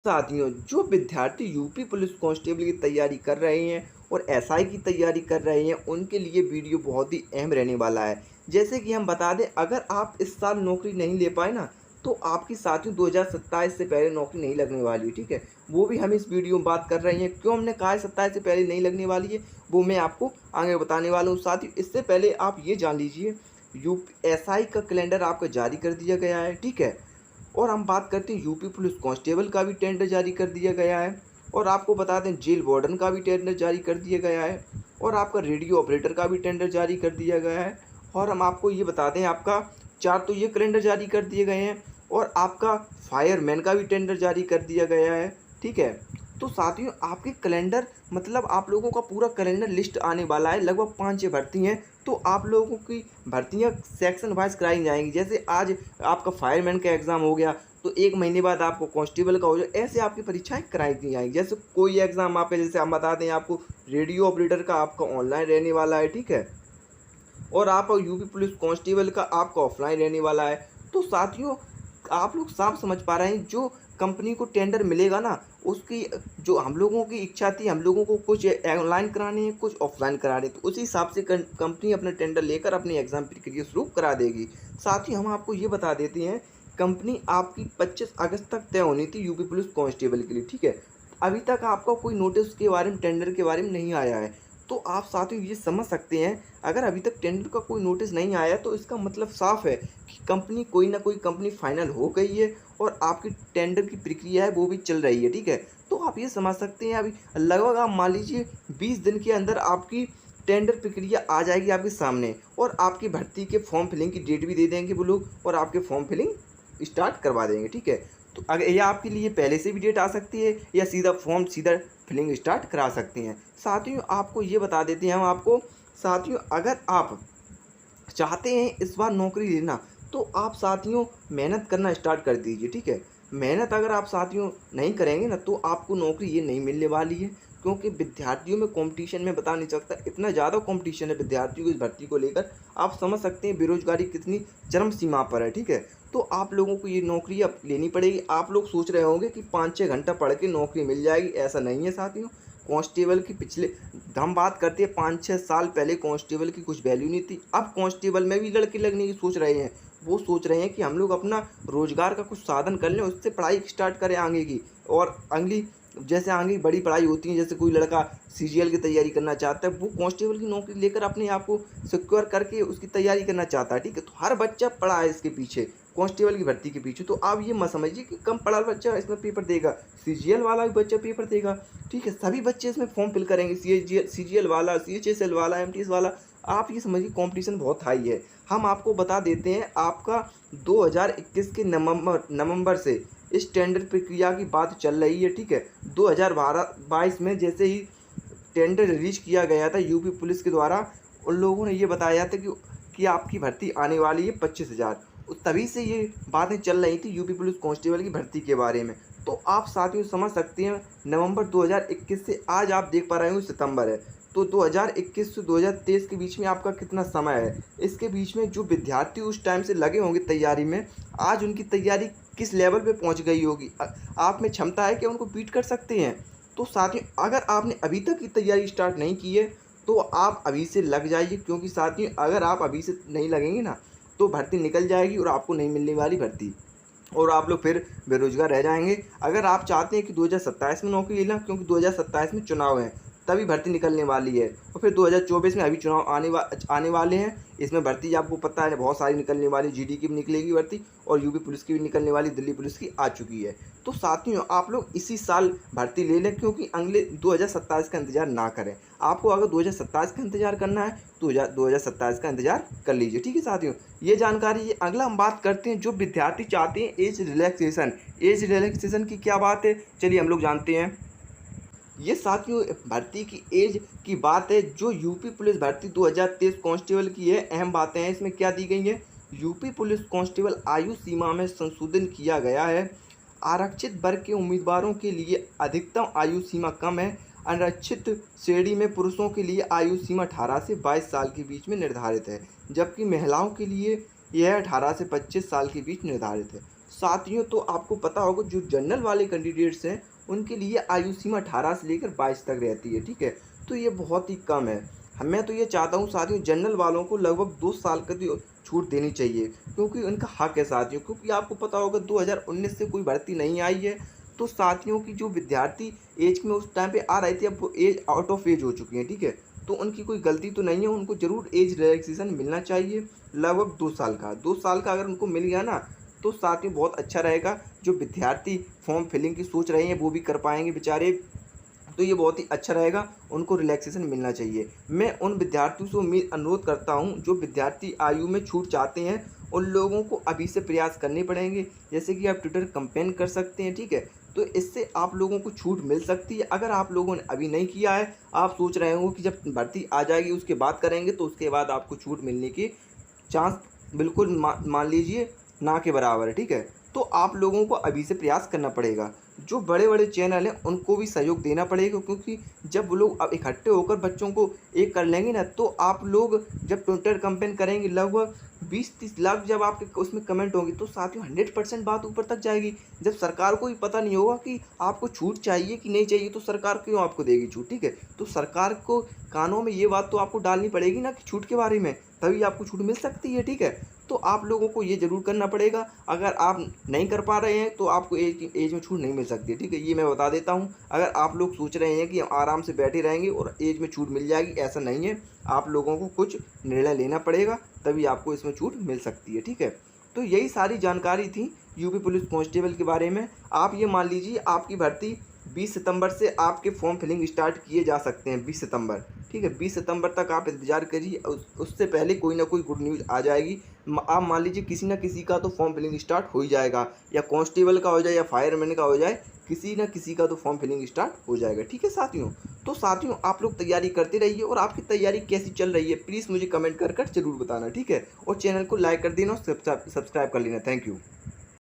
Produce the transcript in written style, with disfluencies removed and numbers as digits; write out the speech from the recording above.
साथियों, जो विद्यार्थी यूपी पुलिस कांस्टेबल की तैयारी कर रहे हैं और एसआई की तैयारी कर रहे हैं, उनके लिए वीडियो बहुत ही अहम रहने वाला है। जैसे कि हम बता दें, अगर आप इस साल नौकरी नहीं ले पाए ना, तो आपकी साथियों 2027 से पहले नौकरी नहीं लगने वाली है, ठीक है। वो भी हम इस वीडियो में बात कर रहे हैं। क्यों हमने कहा है 27 से पहले नहीं लगने वाली है, वो मैं आपको आगे बताने वाला हूँ। साथियों, इससे पहले आप ये जान लीजिए, यूपी एसआई का कैलेंडर आपका जारी कर दिया गया है, ठीक है। और हम बात करते हैं, यूपी पुलिस कांस्टेबल का भी टेंडर जारी कर दिया गया है। और आपको बता दें, जेल वार्डन का भी टेंडर जारी कर दिया गया है। और आपका रेडियो ऑपरेटर का भी टेंडर जारी कर दिया गया है। और हम आपको ये बता दें, आपका 4 तो ये कैलेंडर जारी कर दिए गए हैं। और आपका फायरमैन का भी टेंडर जारी कर दिया गया है, ठीक है। तो साथियों, आपके कैलेंडर मतलब आप लोगों का पूरा कैलेंडर लिस्ट आने वाला है। लगभग 5-6 भर्ती हैं, तो आप लोगों की भर्तियां सेक्शन वाइज कराई जाएंगी। जैसे आज आपका फायरमैन का एग्ज़ाम हो गया, तो 1 महीने बाद आपको कांस्टेबल का हो जाए, ऐसे आपकी परीक्षाएं कराई दी जाएंगी। जैसे कोई एग्ज़ाम आपके, जैसे हम बता दें आपको, रेडियो ऑपरेटर का आपका ऑनलाइन रहने वाला है, ठीक है। और आप यूपी पुलिस कांस्टेबल का आपका ऑफलाइन रहने वाला है। तो साथियों, आप लोग साफ समझ पा रहे हैं, जो कंपनी को टेंडर मिलेगा ना, उसकी जो हम लोगों की इच्छा थी, हम लोगों को कुछ ऑनलाइन कराने हैं, कुछ ऑफलाइन कराने हैं, तो उसी हिसाब से कंपनी अपना टेंडर लेकर अपनी एग्ज़ाम प्रक्रिया शुरू करा देगी। साथ ही हम आपको ये बता देते हैं, कंपनी आपकी 25 अगस्त तक तय होनी थी यूपी पुलिस कांस्टेबल के लिए, ठीक है। अभी तक आपका कोई नोटिस के बारे में, टेंडर के बारे में नहीं आया है। तो आप साथियों ये समझ सकते हैं, अगर अभी तक टेंडर का कोई नोटिस नहीं आया, तो इसका मतलब साफ है कि कंपनी, कोई ना कोई कंपनी फाइनल हो गई है और आपकी टेंडर की प्रक्रिया है वो भी चल रही है, ठीक है। तो आप ये समझ सकते हैं, अभी लगभग आप मान लीजिए 20 दिन के अंदर आपकी टेंडर प्रक्रिया आ जाएगी आपके सामने। और आपकी भर्ती के फॉर्म फिलिंग की डेट भी दे देंगे वो लोग, और आपके फॉर्म फिलिंग स्टार्ट करवा देंगे, ठीक है। तो अगर यह आपके लिए पहले से भी डेट आ सकती है, या सीधा फिलिंग स्टार्ट करा सकते हैं। साथियों, आपको ये बता देते हैं हम आपको, साथियों अगर आप चाहते हैं इस बार नौकरी लेना, तो आप साथियों मेहनत करना स्टार्ट कर दीजिए, ठीक है। मेहनत अगर आप साथियों नहीं करेंगे ना, तो आपको नौकरी ये नहीं मिलने वाली है। क्योंकि विद्यार्थियों में कंपटीशन, में बता नहीं सकता, इतना ज़्यादा कंपटीशन है विद्यार्थियों की इस भर्ती को लेकर। आप समझ सकते हैं बेरोजगारी कितनी चरम सीमा पर है, ठीक है। तो आप लोगों को ये नौकरी अब लेनी पड़ेगी। आप लोग सोच रहे होंगे कि 5-6 घंटा पढ़ के नौकरी मिल जाएगी, ऐसा नहीं है साथियों। कांस्टेबल की पिछले, हम बात करते हैं 5-6 साल पहले कांस्टेबल की कुछ वैल्यू नहीं थी। अब कांस्टेबल में भी लड़के लगने की सोच रहे हैं। वो सोच रहे हैं कि हम लोग अपना रोजगार का कुछ साधन कर लें, उससे पढ़ाई स्टार्ट करें आगे की। और अगली, जैसे आगे बड़ी पढ़ाई होती है, जैसे कोई लड़का सीजीएल की तैयारी करना चाहता है, वो कांस्टेबल की नौकरी लेकर अपने आप को सिक्योर करके उसकी तैयारी करना चाहता है, ठीक है। तो हर बच्चा पढ़ा है इसके पीछे, कांस्टेबल की भर्ती के पीछे। तो आप ये मत समझिए कि कम पढ़ा बच्चा इसमें पेपर देगा, सीजीएल वाला भी बच्चा पेपर देगा, ठीक है। सभी बच्चे इसमें फॉर्म फिल करेंगे, सीजीएल वाला, सीएचएसएल वाला, एमटीएस वाला। आप ये समझिए कंपटीशन बहुत हाई है। हम आपको बता देते हैं, आपका 2021 के नवंबर से इस टेंडर प्रक्रिया की बात चल रही है, ठीक है। 2022 में जैसे ही टेंडर रिलीज किया गया था यूपी पुलिस के द्वारा, उन लोगों ने ये बताया था कि आपकी भर्ती आने वाली है 25,000। तभी से ये बातें चल रही थी यूपी पुलिस कांस्टेबल की भर्ती के बारे में। तो आप साथियों समझ सकते हैं, नवंबर 2021 से आज आप देख पा रहे हो सितंबर है, तो 2021 से 2023 के बीच में आपका कितना समय है। इसके बीच में जो विद्यार्थी उस टाइम से लगे होंगे तैयारी में, आज उनकी तैयारी किस लेवल पे पहुंच गई होगी। आप में क्षमता है कि उनको बीट कर सकते हैं। तो साथियों, अगर आपने अभी तक की तैयारी स्टार्ट नहीं की है, तो आप अभी से लग जाइए। क्योंकि साथियों, अगर आप अभी से नहीं लगेंगे ना, तो भर्ती निकल जाएगी और आपको नहीं मिलने वाली भर्ती, और आप लोग फिर बेरोजगार रह जाएंगे। अगर आप चाहते हैं कि 2027 में नौकरी लेना, क्योंकि 2027 में चुनाव है, तभी भर्ती निकलने वाली है। और फिर 2024 में अभी चुनाव आने वाले हैं। इसमें भर्ती आपको पता है बहुत सारी निकलने वाली, जीडी की भी निकलेगी भर्ती, और यूपी पुलिस की भी निकलने वाली, दिल्ली पुलिस की आ चुकी है। तो साथियों, आप लोग इसी साल भर्ती ले लें, क्योंकि अगले 2027 का इंतजार ना करें। आपको अगर 2027 का इंतजार करना है, तो 2027 का इंतजार कर लीजिए, ठीक है साथियों। ये जानकारी है। अगला हम बात करते हैं, जो विद्यार्थी चाहते हैं एज रिलैक्सेशन। एज रिलैक्सेशन की क्या बात है, चलिए हम लोग जानते हैं। ये साथियों भर्ती की एज की बात है, जो यूपी पुलिस भर्ती 2023 कांस्टेबल की है। अहम बातें हैं इसमें क्या दी गई हैं। यूपी पुलिस कांस्टेबल आयु सीमा में संशोधन किया गया है। आरक्षित वर्ग के उम्मीदवारों के लिए अधिकतम आयु सीमा कम है। आरक्षित श्रेणी में पुरुषों के लिए आयु सीमा 18 से 22 साल के बीच में निर्धारित है, जबकि महिलाओं के लिए यह 18 से 25 साल के बीच निर्धारित है। साथियों तो आपको पता होगा जो जनरल वाले कैंडिडेट्स हैं उनके लिए आयु सीमा 18 से लेकर 22 तक रहती है, ठीक है। तो ये बहुत ही कम है। मैं तो ये चाहता हूँ साथियों जनरल वालों को लगभग 2 साल का तो छूट देनी चाहिए, क्योंकि उनका हक है साथियों। क्योंकि आपको पता होगा 2019 से कोई भर्ती नहीं आई है, तो साथियों की जो विद्यार्थी एज में उस टाइम पे आ रहे थे अब वो एज आउट ऑफ एज हो चुकी है, ठीक है। तो उनकी कोई गलती तो नहीं है, उनको ज़रूर एज रिलैक्सेशन मिलना चाहिए लगभग 2 साल का। 2 साल का अगर उनको मिल गया ना तो साथियों बहुत अच्छा रहेगा। जो विद्यार्थी फॉर्म फिलिंग की सोच रहे हैं वो भी कर पाएंगे बेचारे, तो ये बहुत ही अच्छा रहेगा, उनको रिलैक्सेशन मिलना चाहिए। मैं उन विद्यार्थियों से अनुरोध करता हूँ जो विद्यार्थी आयु में छूट चाहते हैं, उन लोगों को अभी से प्रयास करने पड़ेंगे। जैसे कि आप ट्विटर कैंपेन कर सकते हैं, ठीक है। तो इससे आप लोगों को छूट मिल सकती है। अगर आप लोगों ने अभी नहीं किया है, आप सोच रहे हो कि जब भर्ती आ जाएगी उसके बाद करेंगे, तो उसके बाद आपको छूट मिलने की चांस बिल्कुल मान लीजिए ना के बराबर है, ठीक है। तो आप लोगों को अभी से प्रयास करना पड़ेगा। जो बड़े-बड़े चैनल हैं उनको भी सहयोग देना पड़ेगा, क्योंकि जब वो लोग अब इकट्ठे होकर बच्चों को एक कर लेंगे ना, तो आप लोग जब ट्विटर कैंपेन करेंगे लगभग 20-30 लाख जब आपके उसमें कमेंट होंगे, तो साथियों 100% बात ऊपर तक जाएगी। जब सरकार को भी पता नहीं होगा कि आपको छूट चाहिए कि नहीं चाहिए, तो सरकार क्यों आपको देगी छूट, ठीक है। तो सरकार को कानों में ये बात तो आपको डालनी पड़ेगी ना कि छूट के बारे में, तभी आपको छूट मिल सकती है, ठीक है। तो आप लोगों को ये ज़रूर करना पड़ेगा। अगर आप नहीं कर पा रहे हैं तो आपको एज में छूट नहीं मिल सकती, ठीक है। ये मैं बता देता हूँ। अगर आप लोग सोच रहे हैं कि हम आराम से बैठे रहेंगे और एज में छूट मिल जाएगी, ऐसा नहीं है। आप लोगों को कुछ निर्णय लेना पड़ेगा, तभी आपको इसमें छूट मिल सकती है, ठीक है। तो यही सारी जानकारी थी यूपी पुलिस कांस्टेबल के बारे में। आप ये मान लीजिए आपकी भर्ती 20 सितंबर से आपके फॉर्म फिलिंग स्टार्ट किए जा सकते हैं, 20 सितंबर, ठीक है। 20 सितंबर तक आप इंतज़ार करिए, उससे पहले कोई ना कोई गुड न्यूज़ आ जाएगी। आप मान लीजिए किसी ना किसी का तो फॉर्म फिलिंग स्टार्ट हो ही जाएगा, या कांस्टेबल का हो जाए या फायरमैन का हो जाए, किसी ना किसी का तो फॉर्म फिलिंग स्टार्ट हो जाएगा, ठीक है साथियों। तो साथियों आप लोग तैयारी करते रहिए, और आपकी तैयारी कैसी चल रही है प्लीज़ मुझे कमेंट कर ज़रूर बताना, ठीक है। और चैनल को लाइक कर देना और सब्सक्राइब कर लेना। Thank you.